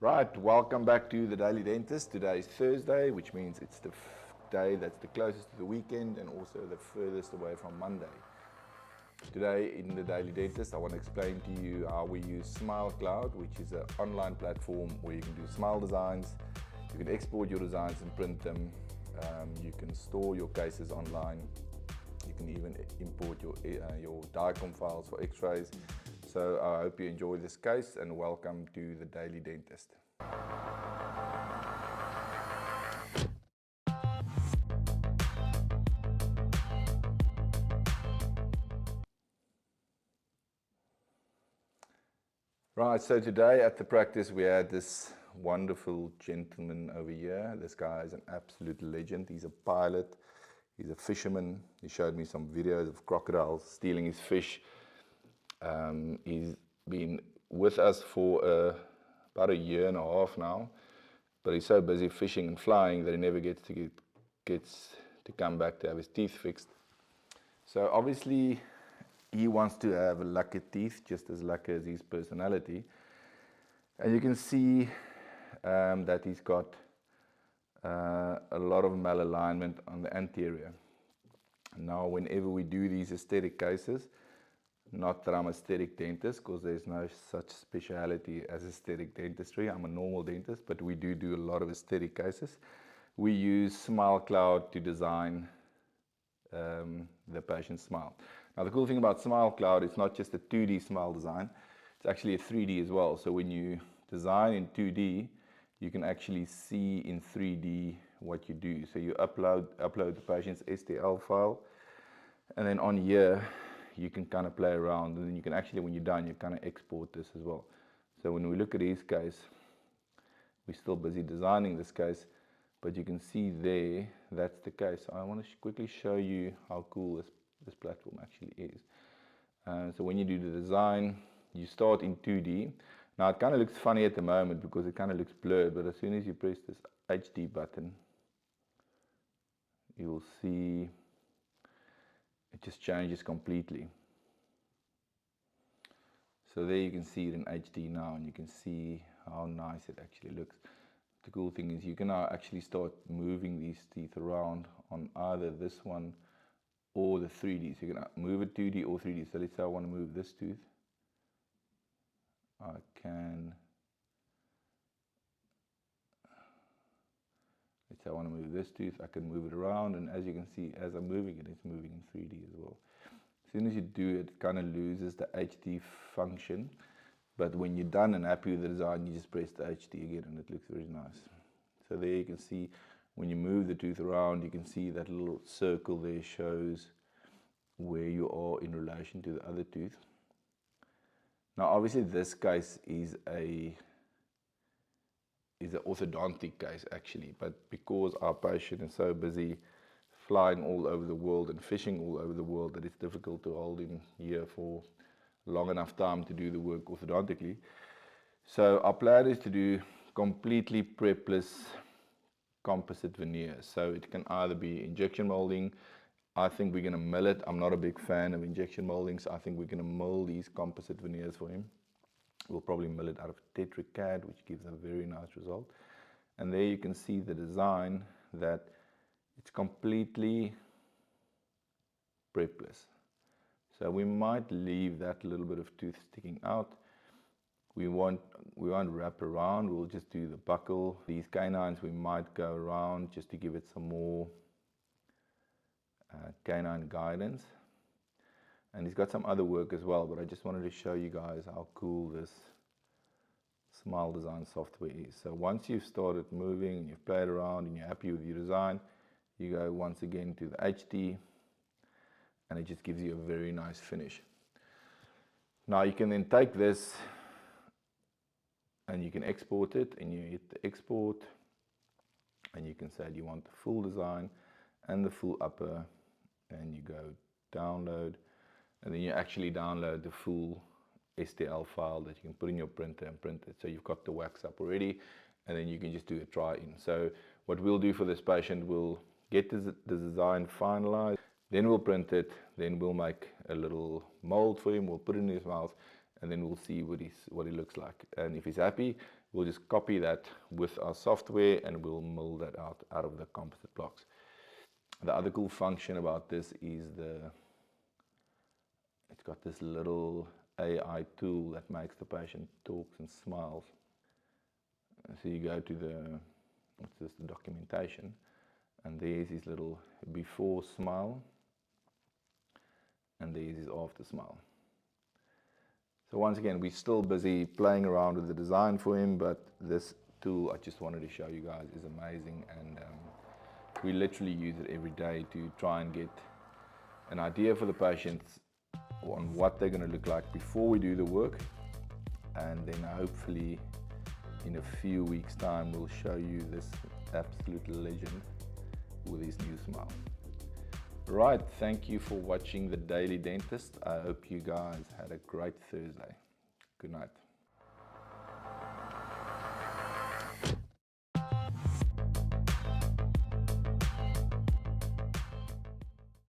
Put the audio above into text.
Right, welcome back to the Daily Dentist. Today is Thursday, which means it's the day that's the closest to the weekend and also the furthest away from Monday. Today in the Daily Dentist, I want to explain to you how we use SmileCloud, which is an online platform where you can do smile designs, you can export your designs and print them, you can store your cases online, you can even import your DICOM files for x-rays. So I hope you enjoy this case and welcome to the Daily Dentist. Right, so today at the practice we had this wonderful gentleman over here. This guy is an absolute legend. He's a pilot, he's a fisherman. He showed me some videos of crocodiles stealing his fish. He's been with us for about a year and a half now, but he's so busy fishing and flying that he never gets to come back to have his teeth fixed. So obviously he wants to have lucky teeth, just as lucky as his personality. And you can see that he's got a lot of malalignment on the anterior. Now, whenever we do these aesthetic cases, not that I'm an aesthetic dentist, because there's no such speciality as aesthetic dentistry. I'm a normal dentist, but we do a lot of aesthetic cases. We use SmileCloud to design the patient's smile. Now, the cool thing about SmileCloud, it's not just a 2D smile design, it's actually a 3D as well. So when you design in 2D, you can actually see in 3D what you do. So you upload the patient's STL file, and then on here, you can kind of play around, and then you can actually, when you're done, you kind of export this as well. So when we look at his case, we're still busy designing this case, but you can see there, that's the case. So I want to quickly show you how cool this platform actually is. So when you do the design, you start in 2D. Now it kind of looks funny at the moment because it kind of looks blurred, but as soon as you press this HD button, you will see it just changes completely. So there you can see it in HD now, and you can see how nice it actually looks. The cool thing is you can now actually start moving these teeth around on either this one or the 3D. So you can move it 2D or 3D. So let's say I want to move this tooth. I can. Let's say I want to move this tooth. I can move it around, and as you can see, as I'm moving it, it's moving in 3D as well. As soon as you do it, it kind of loses the HD function. But when you're done and happy with the design, you just press the HD again and it looks very nice. So there you can see, when you move the tooth around, you can see that little circle there shows where you are in relation to the other tooth. Now obviously this case is an orthodontic case actually, but because our patient is so busy flying all over the world and fishing all over the world that it's difficult to hold him here for long enough time to do the work orthodontically. So our plan is to do completely prepless composite veneers. So it can either be injection molding. I think we're going to mill it. I'm not a big fan of injection molding, so I think we're going to mold these composite veneers for him. We'll probably mill it out of Tetric CAD, which gives a very nice result. And there you can see the design, that it's completely prepless. So we might leave that little bit of tooth sticking out. We won't wrap around, we'll just do the buckle. These canines we might go around just to give it some more canine guidance. And he's got some other work as well, but I just wanted to show you guys how cool this Smile Design software is. So once you've started moving and you've played around and you're happy with your design, you go once again to the HD, and it just gives you a very nice finish. Now you can then take this and you can export it, and you hit the export, and you can say you want the full design and the full upper, and you go download, and then you actually download the full STL file that you can put in your printer and print it. So you've got the wax up already, and then you can just do a try-in. So what we'll do for this patient, we'll get the design finalized, then we'll print it, then we'll make a little mold for him, we'll put it in his mouth, and then we'll see what he looks like. And if he's happy, We'll just copy that with our software and we'll mill that out of the composite blocks. The other cool function about this is it's got this little AI tool that makes the patient talks and smiles. So you go to the documentation, and there's his little before smile, and there's his after smile. So once again, we're still busy playing around with the design for him, but this tool I just wanted to show you guys is amazing, and we literally use it every day to try and get an idea for the patients on what they're going to look like before we do the work, and then hopefully in a few weeks time we'll show you this absolute legend with his new smile. Right, thank you for watching The Daily Dentist. I hope you guys had a great Thursday. Good night.